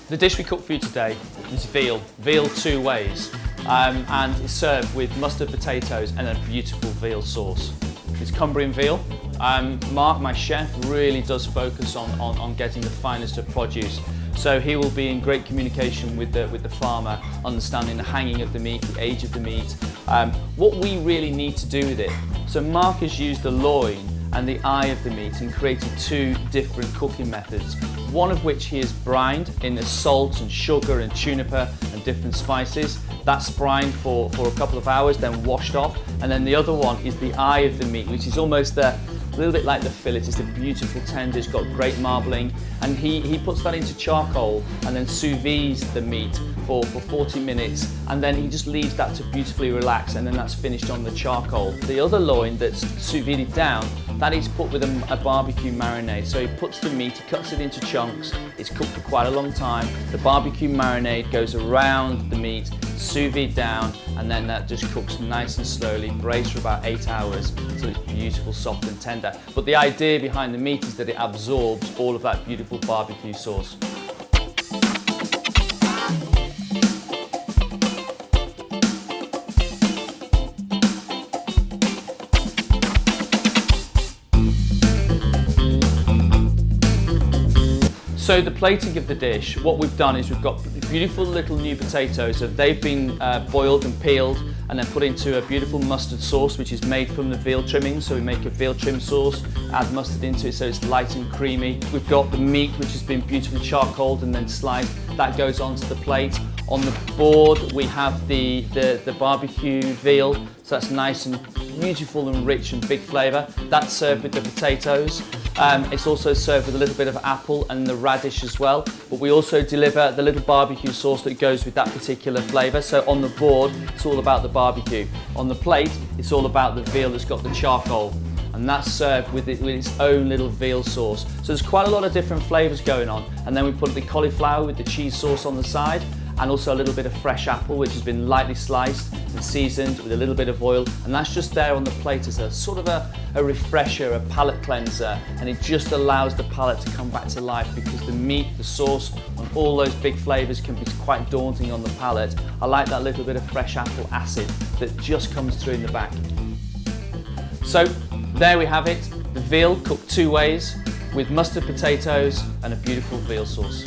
The dish we cooked for you today is veal two ways, and it's served with mustard potatoes and a beautiful veal sauce. It's Cumbrian veal. Mark, my chef, really does focus on getting the finest of produce. So he will be in great communication with the farmer, understanding the hanging of the meat, the age of the meat, what we really need to do with it. So Mark has used the loin and the eye of the meat and created two different cooking methods. One of which he has brined in the salt and sugar and juniper and different spices. That's brined for a couple of hours, then washed off. And then the other one is the eye of the meat, which is almost a little bit like the fillet. It's a beautiful tender, it's got great marbling. And he puts that into charcoal and then sous vide the meat for 40 minutes. And then he just leaves that to beautifully relax, and then that's finished on the charcoal. The other loin that's sous vide down, that is put with a barbecue marinade. So he puts the meat, he cuts it into chunks, it's cooked for quite a long time. The barbecue marinade goes around the meat, sous vide down, and then that just cooks nice and slowly, braised for about 8 hours, so it's beautiful, soft and tender. But the idea behind the meat is that it absorbs all of that beautiful barbecue sauce. So the plating of the dish, what we've done is we've got beautiful little new potatoes. So they've been boiled and peeled and then put into a beautiful mustard sauce, which is made from the veal trimmings. So we make a veal trim sauce, add mustard into it so it's light and creamy. We've got the meat, which has been beautifully charcoaled and then sliced. That goes onto the plate. On the board we have the barbecue veal, so that's nice and beautiful and rich and big flavour. That's served with the potatoes. It's also served with a little bit of apple and the radish as well, but we also deliver the little barbecue sauce that goes with that particular flavour. So on the board it's all about the barbecue. On the plate it's all about the veal that's got the charcoal, and that's served with its own little veal sauce. So there's quite a lot of different flavours going on, and then we put the cauliflower with the cheese sauce on the side, and also a little bit of fresh apple which has been lightly sliced and seasoned with a little bit of oil, and that's just there on the plate as a sort of a refresher, a palate cleanser, and it just allows the palate to come back to life, because the meat, the sauce and all those big flavours can be quite daunting on the palate. I like that little bit of fresh apple acid that just comes through in the back. So there we have it, the veal cooked two ways with mustard potatoes and a beautiful veal sauce.